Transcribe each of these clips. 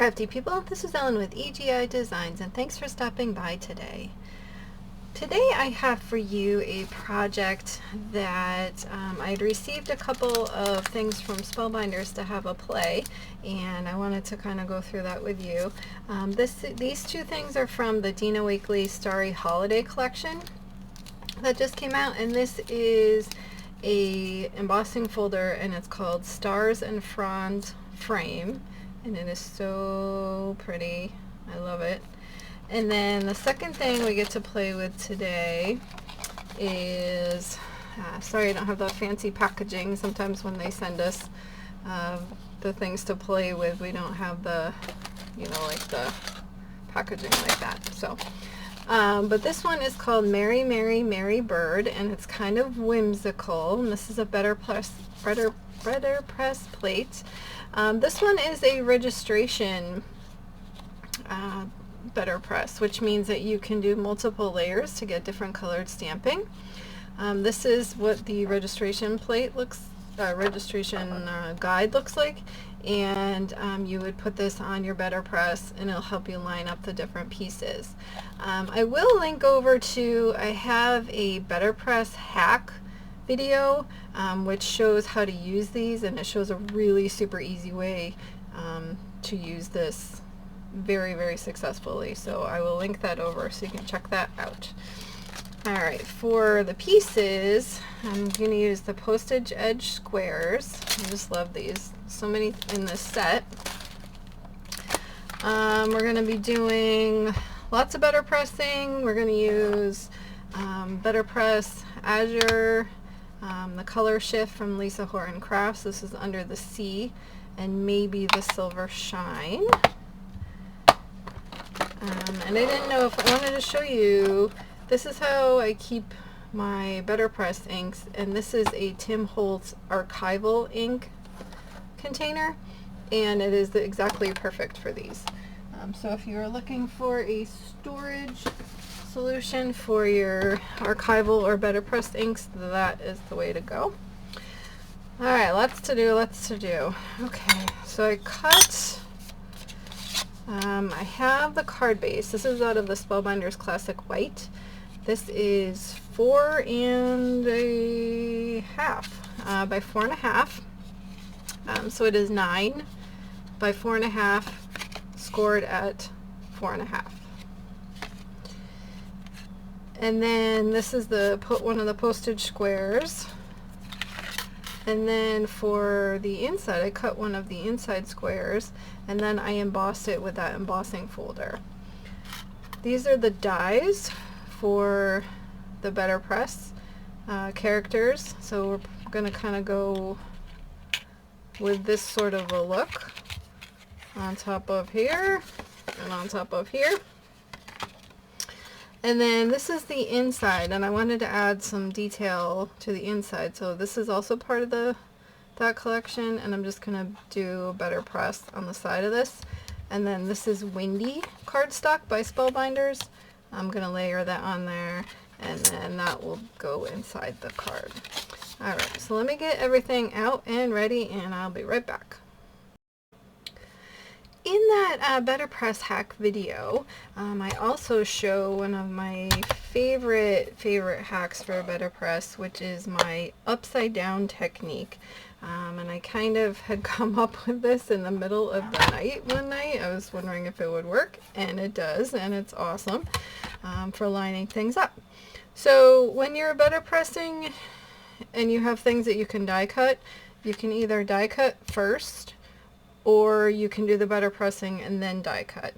crafty people, this is Ellen with EGI Designs, and thanks for stopping by today. Today I have for you a project that I'd received a couple of things from Spellbinders to have a play, and I wanted to kind of go through that with you. These two things are from the Dina Wakley Starry Holiday Collection that just came out, and this is a embossing folder, and it's called Stars and Fronds Frame, and it is so pretty. I love it. And then the second thing we get to play with today is, sorry I don't have the fancy packaging. Sometimes when they send us the things to play with, we don't have the, like the packaging like that. So, but this one is called Mary, Mary, Mary Bird, and it's kind of whimsical. And this is a BetterPress plate. This one is a registration BetterPress, which means that you can do multiple layers to get different colored stamping. This is what the registration plate guide looks like, and you would put this on your BetterPress and it'll help you line up the different pieces. I will link over to, I have a BetterPress hack video which shows how to use these, and it shows a really super easy way to use this very, very successfully. So I will link that over so you can check that out. Alright, for the pieces, I'm going to use the postage edge squares. I just love these. So many in this set. We're going to be doing lots of better pressing. We're going to use BetterPress Azure, the color shift from Lisa Horton Crafts. This is Under the Sea, and maybe the Silver Shine. And I didn't know if I wanted to show you, this is how I keep my BetterPress inks, and this is a Tim Holtz Archival ink container, and it is exactly perfect for these. So if you're looking for a storage solution for your Archival or BetterPress inks, that is the way to go. Alright, lots to do. Okay, so I cut, I have the card base. This is out of the Spellbinders Classic White. This is 4.5 by 4.5. So it is 9 by 4.5, scored at 4.5. And then this is one of the postage squares. And then for the inside, I cut one of the inside squares, and then I embossed it with that embossing folder. These are the dies for the BetterPress characters. So we're going to kind of go with this sort of a look on top of here and on top of here. And then this is the inside, and I wanted to add some detail to the inside, so this is also part of that collection, and I'm just going to do a BetterPress on the side of this. And then this is Windy cardstock by Spellbinders. I'm going to layer that on there, and then that will go inside the card. Alright, so let me get everything out and ready, and I'll be right back. In that BetterPress hack video, I also show one of my favorite hacks for BetterPress, which is my upside down technique. And I kind of had come up with this in the middle of the night one night. I was wondering if it would work, and it does, and it's awesome for lining things up. So when you're BetterPressing and you have things that you can die cut, you can either die cut first, or you can do the BetterPressing and then die cut.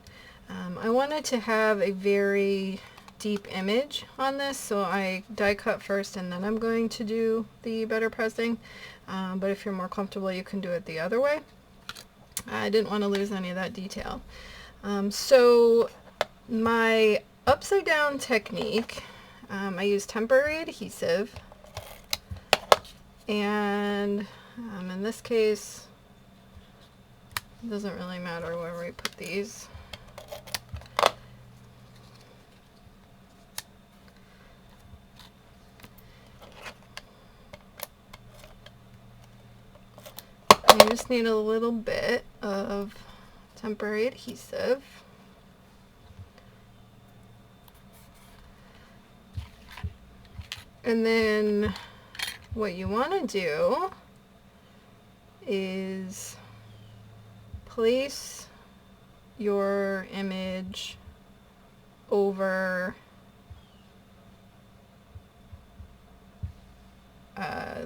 I wanted to have a very deep image on this, so I die cut first and then I'm going to do the BetterPressing. But if you're more comfortable, you can do it the other way. I didn't want to lose any of that detail. So my upside down technique, I use temporary adhesive, and in this case, it doesn't really matter where we put these. I just need a little bit of temporary adhesive. And then what you want to do is place your image over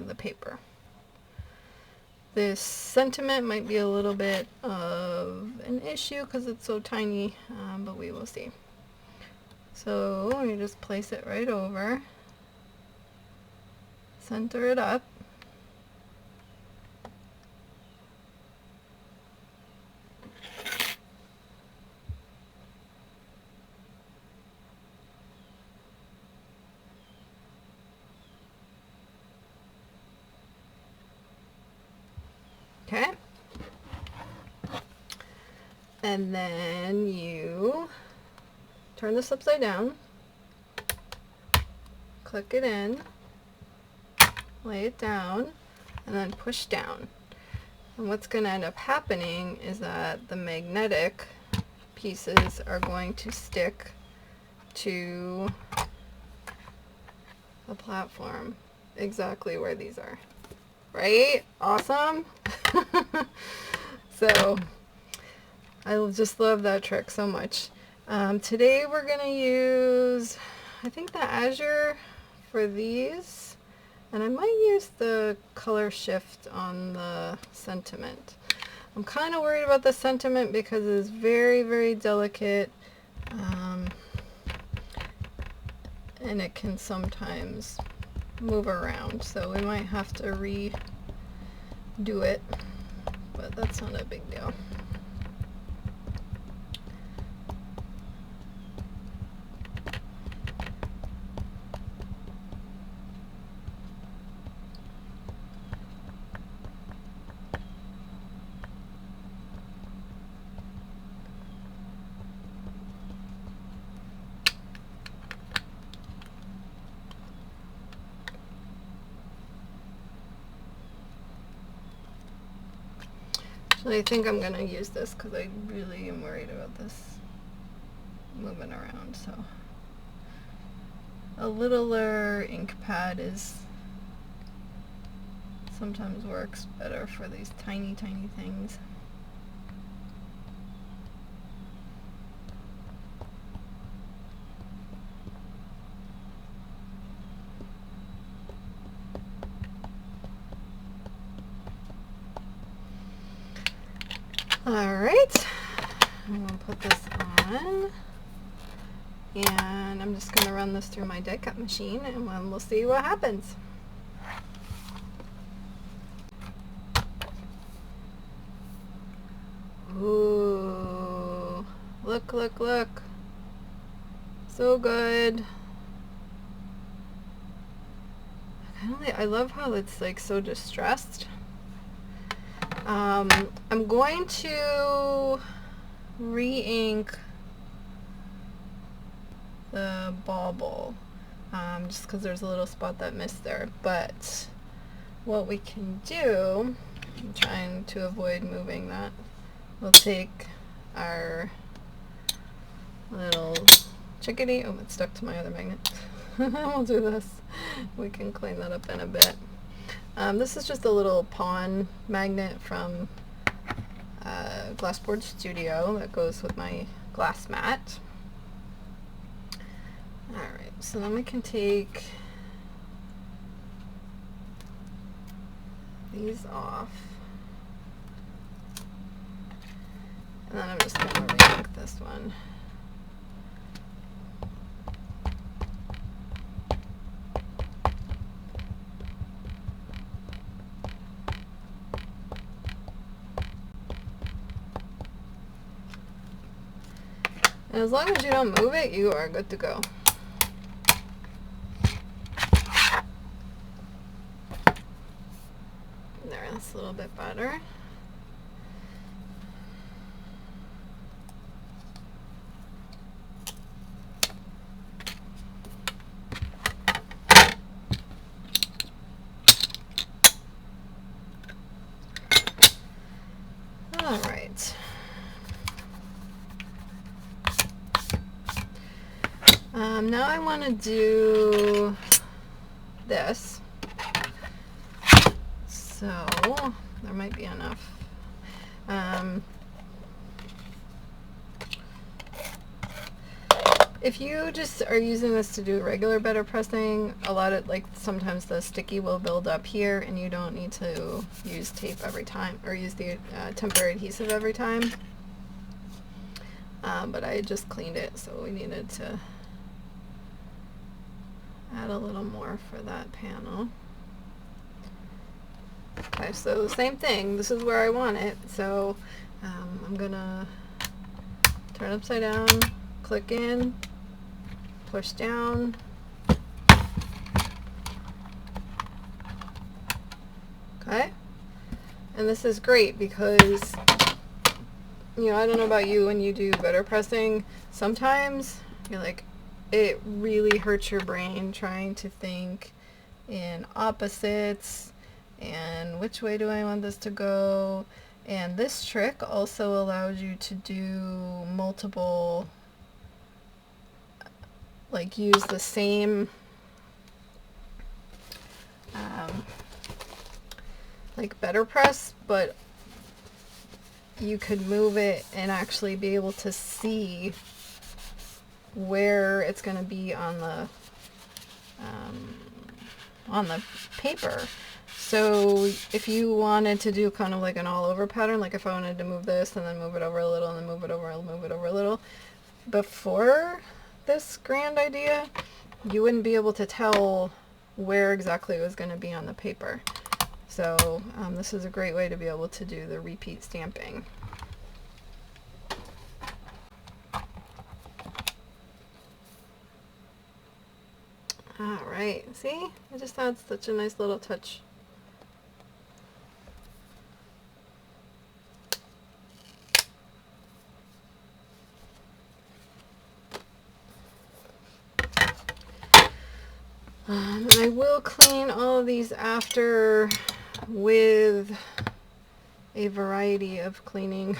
the paper. This sentiment might be a little bit of an issue because it's so tiny, but we will see. So you just place it right over, center it up, okay, and then you turn this upside down, click it in, lay it down, and then push down. And what's going to end up happening is that the magnetic pieces are going to stick to the platform exactly where these are. Right? Awesome. So I just love that trick so much. Today we're going to use, I think, the Azure for these, and I might use the color shift on the sentiment. I'm kind of worried about the sentiment because it's very, very delicate, and it can sometimes move around, so we might have to redo it, but that's not a big deal. I think I'm going to use this because I really am worried about this moving around. So a littler ink pad is sometimes works better for these tiny, tiny things. Alright, I'm going to put this on, and I'm just going to run this through my die cut machine, and then we'll see what happens. Ooh, look, look, look. So good. I love how it's like so distressed. I'm going to re-ink the bauble, just because there's a little spot that missed there. But what we can do, I'm trying to avoid moving that, we'll take our little chickadee, oh, it's stuck to my other magnet. We'll do this. We can clean that up in a bit. This is just a little pawn magnet from Glassboard Studio that goes with my glass mat. Alright, so then we can take these off. And then I'm just going to re-ink this one. And as long as you don't move it, you are good to go. There, that's a little bit better. All right. Now I want to do this. So there might be enough. If you just are using this to do regular better pressing, sometimes the sticky will build up here and you don't need to use tape every time, or use the temporary adhesive every time. But I just cleaned it, so we needed to add a little more for that panel. Okay, so same thing, this is where I want it, so I'm gonna turn upside down, click in, push down, okay, and this is great because, you know, I don't know about you, when you do better pressing, sometimes you're like, it really hurts your brain trying to think in opposites and which way do I want this to go. And this trick also allows you to do multiple, like use the same like BetterPress, but you could move it and actually be able to see where it's going to be on the paper. So if you wanted to do kind of like an all over pattern, like if I wanted to move this and then move it over a little and then move it over a little, before this grand idea, you wouldn't be able to tell where exactly it was going to be on the paper. So this is a great way to be able to do the repeat stamping. Alright, see? It just adds such a nice little touch. I will clean all of these after with a variety of cleaning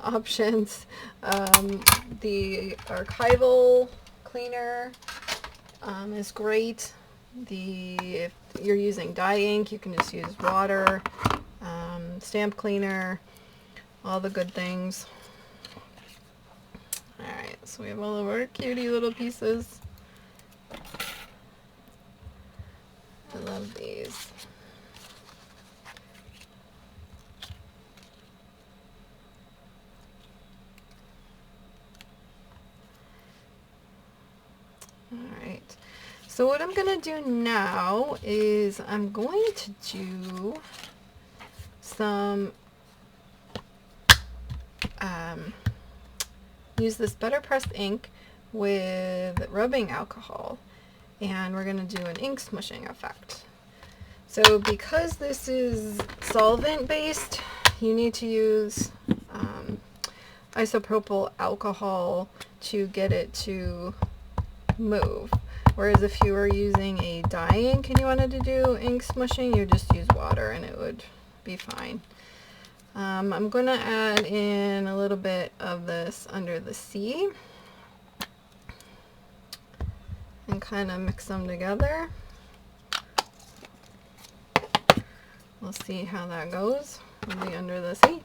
options. The Archival cleaner is great. If you're using dye ink, you can just use water. Stamp cleaner, all the good things. Alright, so we have all of our cutie little pieces. I love these. Alright, so what I'm going to do now is I'm going to do some, use this BetterPress ink with rubbing alcohol, and we're going to do an ink smushing effect. So because this is solvent based, you need to use isopropyl alcohol to get it to move. Whereas if you were using a dye ink and you wanted to do ink smushing, you just use water and it would be fine. I'm going to add in a little bit of this under the sea and kind of mix them together. We'll see how that goes with the under the sea.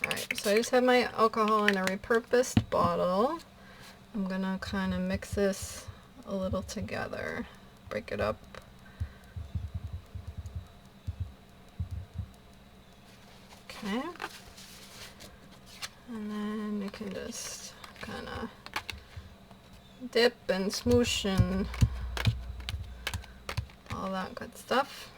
Alright, so I just have my alcohol in a repurposed bottle. I'm going to kind of mix this a little together, break it up. Okay. And then you can just kind of dip and smoosh and all that good stuff.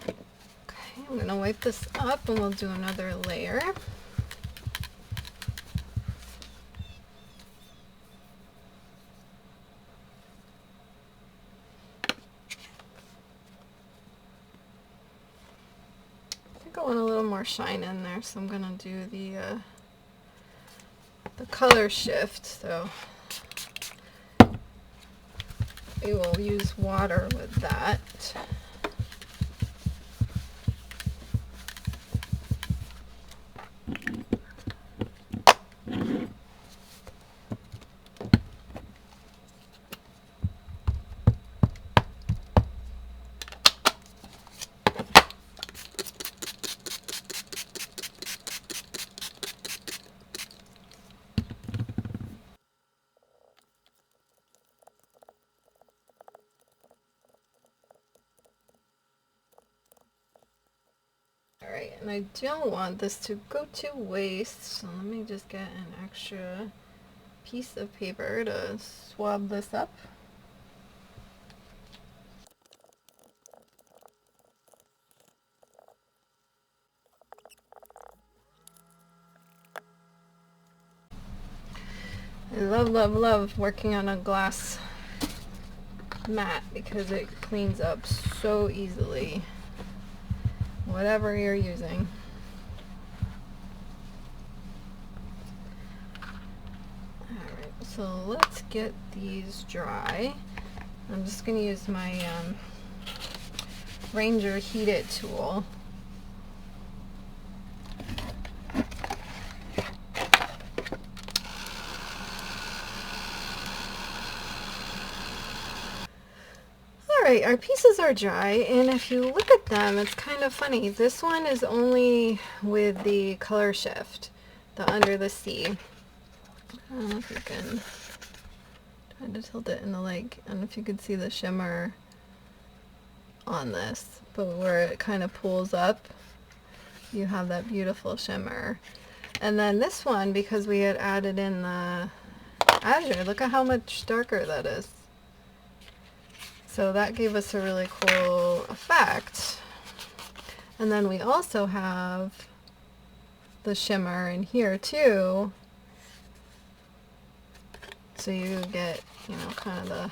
Okay, I'm going to wipe this up and we'll do another layer. I want a little more shine in there, so I'm going to do the color shift. So we will use water with that. and I don't want this to go to waste, so let me just get an extra piece of paper to swab this up. I love, love, love working on a glass mat because it cleans up so easily, whatever you're using. Alright, so let's get these dry. I'm just going to use my Ranger Heat It tool. Alright, our pieces are dry, and if you look at them, it's kind of funny. This one is only with the color shift, the Under the Sea. I don't know if you can try to tilt it in the light. I don't know if you can see the shimmer on this, but where it kind of pulls up, you have that beautiful shimmer. And then this one, because we had added in the azure, look at how much darker that is. So that gave us a really cool effect. And then we also have the shimmer in here too. So you get, you know, kind of the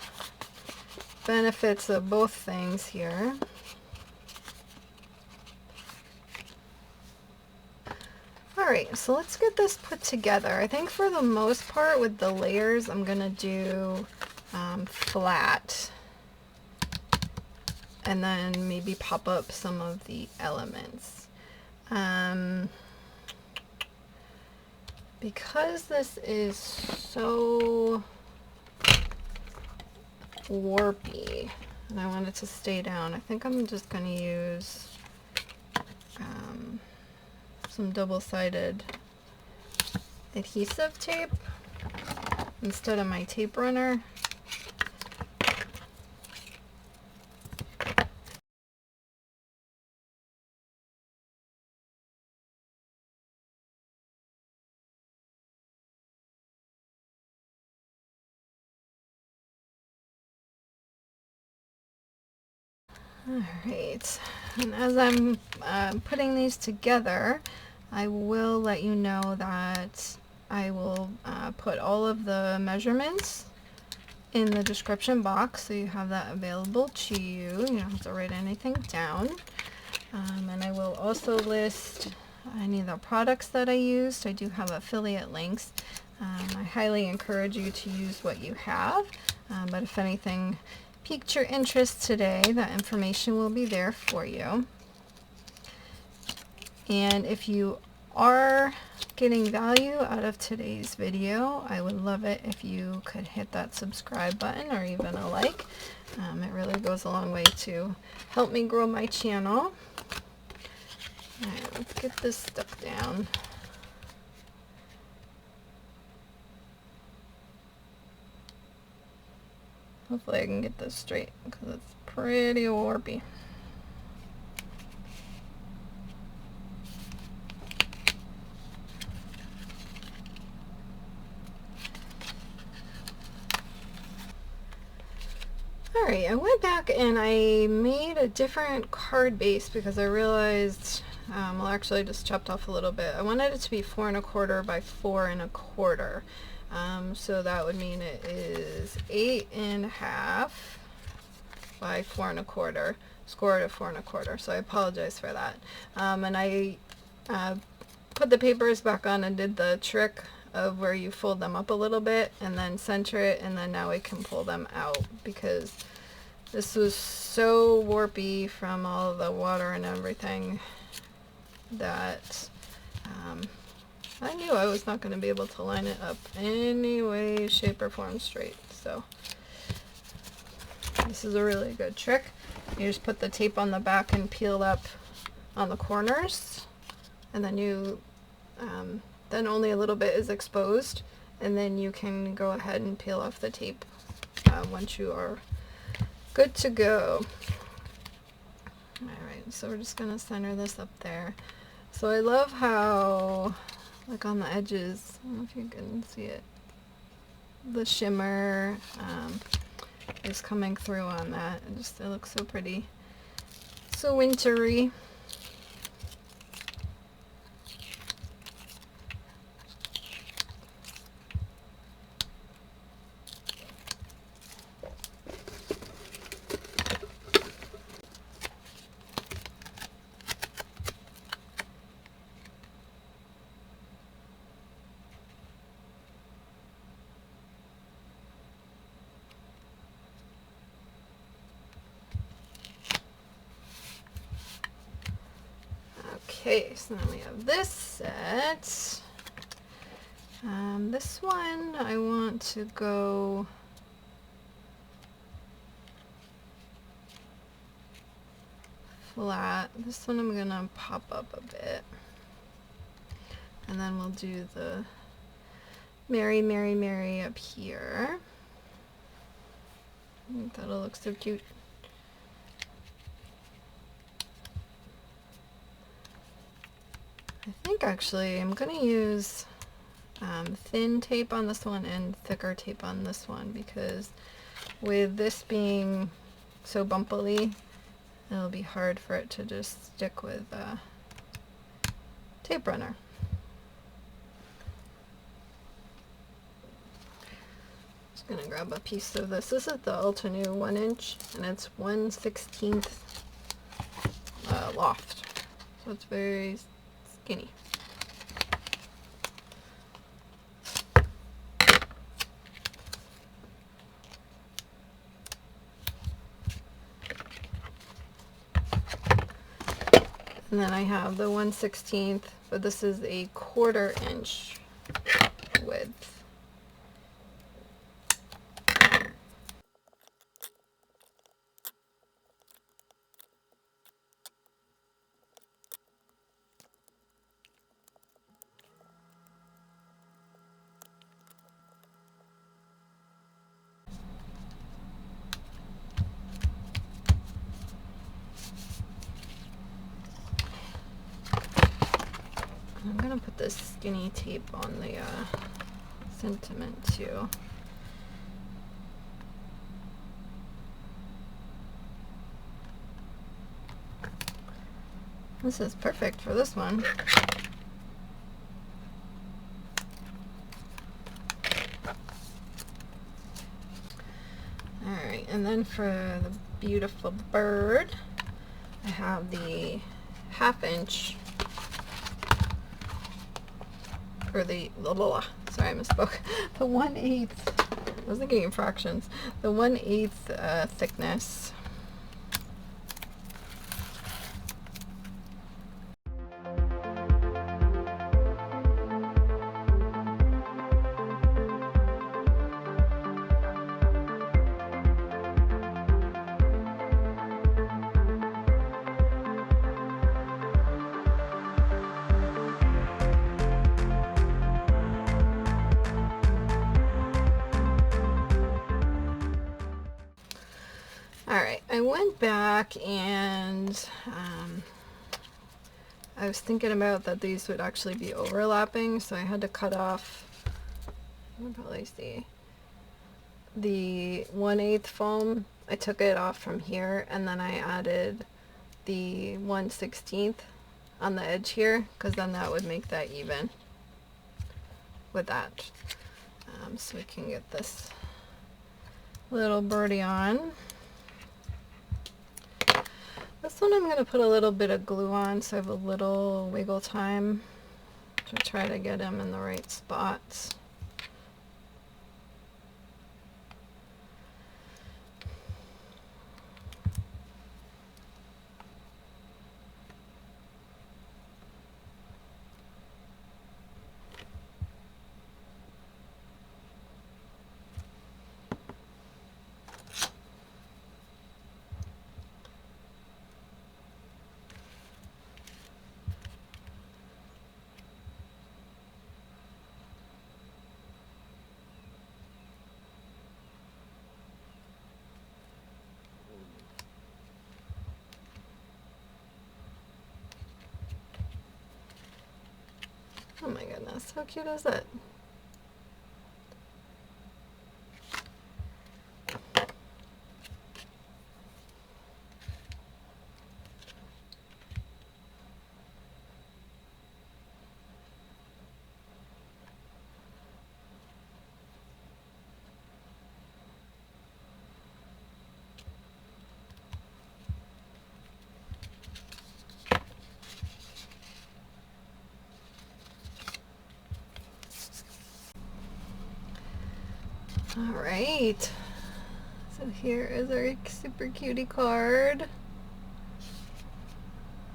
benefits of both things here. Alright, so let's get this put together. I think for the most part with the layers, I'm going to do flat. And then maybe pop up some of the elements. Because this is so warpy and I want it to stay down, I think I'm just going to use some double-sided adhesive tape instead of my tape runner. Alright, and as I'm putting these together, I will let you know that I will put all of the measurements in the description box, so you have that available to you. You don't have to write anything down. And I will also list any of the products that I used. I do have affiliate links. I highly encourage you to use what you have, but if anything piqued your interest today, that information will be there for you. And if you are getting value out of today's video, I would love it if you could hit that subscribe button or even a like. It really goes a long way to help me grow my channel. Alright, let's get this stuck down. Hopefully I can get this straight because it's pretty warpy. Alright, I went back and I made a different card base because I realized, well actually I just chopped off a little bit. I wanted it to be 4 1/4 by 4 1/4. So that would mean it is 8 1/2 by 4 1/4, scored at 4 1/4. So I apologize for that. And I put the papers back on and did the trick of where you fold them up a little bit and then center it, and then now I can pull them out because this was so warpy from all the water and everything that I knew I was not going to be able to line it up any way, shape, or form straight. So this is a really good trick. You just put the tape on the back and peel up on the corners, and then you then only a little bit is exposed, and then you can go ahead and peel off the tape once you are good to go. Alright, so we're just going to center this up there. So I love how, like on the edges, I don't know if you can see it, the shimmer is coming through on that. It looks so pretty, so wintry. Okay, so then we have this set. This one I want to go flat. This one I'm gonna pop up a bit. And then we'll do the Mary, Mary, Mary up here. I think that'll look so cute. I think actually I'm going to use thin tape on this one and thicker tape on this one, because with this being so bumpily, it'll be hard for it to just stick with tape runner. Just going to grab a piece of this. This is the Ultra New 1" and it's 1/16 loft, so it's very skinny. And then I have the 1/16, but this is a 1/4 inch width. I'm gonna put this skinny tape on the sentiment too. This is perfect for this one. Alright, and then for the beautiful bird, I have the 1/2 inch, or sorry, I misspoke. The 1/8, I was thinking in fractions. The 1/8 thickness. Alright, I went back and I was thinking about that these would actually be overlapping, so I had to cut off, you can probably see, the 1/8 foam. I took it off from here and then I added the 1/16 on the edge here, because then that would make that even with that. So we can get this little birdie on. This one I'm going to put a little bit of glue on so I have a little wiggle time to try to get him in the right spots. Oh my goodness, how cute is it? All right, so here is our super cutie card.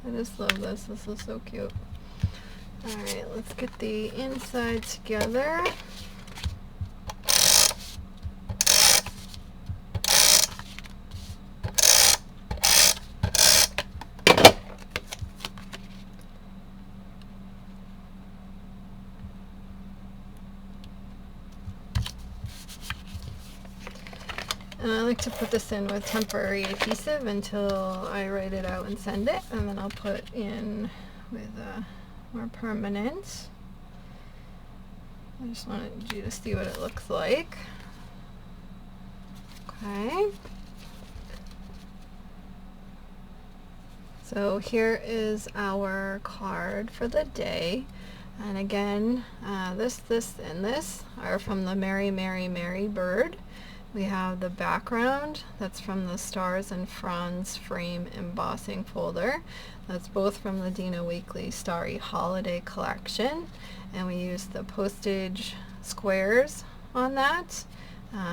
I just love this. This is so cute. All right, let's get the inside together. And I like to put this in with temporary adhesive until I write it out and send it, and then I'll put in with more permanent. I just wanted you to see what it looks like. Okay. So here is our card for the day. And again, this, and this are from the Merry, Merry, Merry Bird. We have the background, that's from the Stars and Fronds frame embossing folder. That's both from the Dina Wakley Starry Holiday Collection. And we use the Postage Squares on that.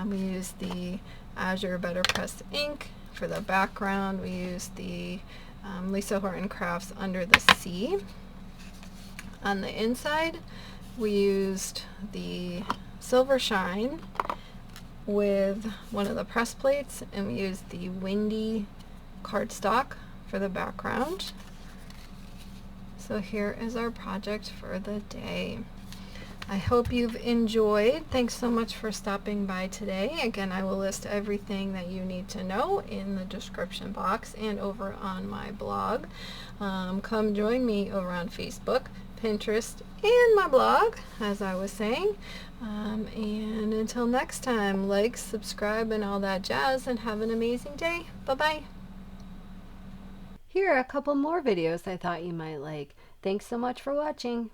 We use the Azure BetterPress ink for the background. We use the Lisa Horton Crafts Under the Sea. On the inside, we used the Silver Shine with one of the press plates, and we used the Windy cardstock for the background. So here is our project for the day. I hope you've enjoyed. Thanks so much for stopping by today. Again, I will list everything that you need to know in the description box and over on my blog. Come join me over on Facebook, Pinterest, and my blog, as I was saying. And until next time, like, subscribe, and all that jazz, and have an amazing day. Bye-bye. Here are a couple more videos I thought you might like. Thanks so much for watching.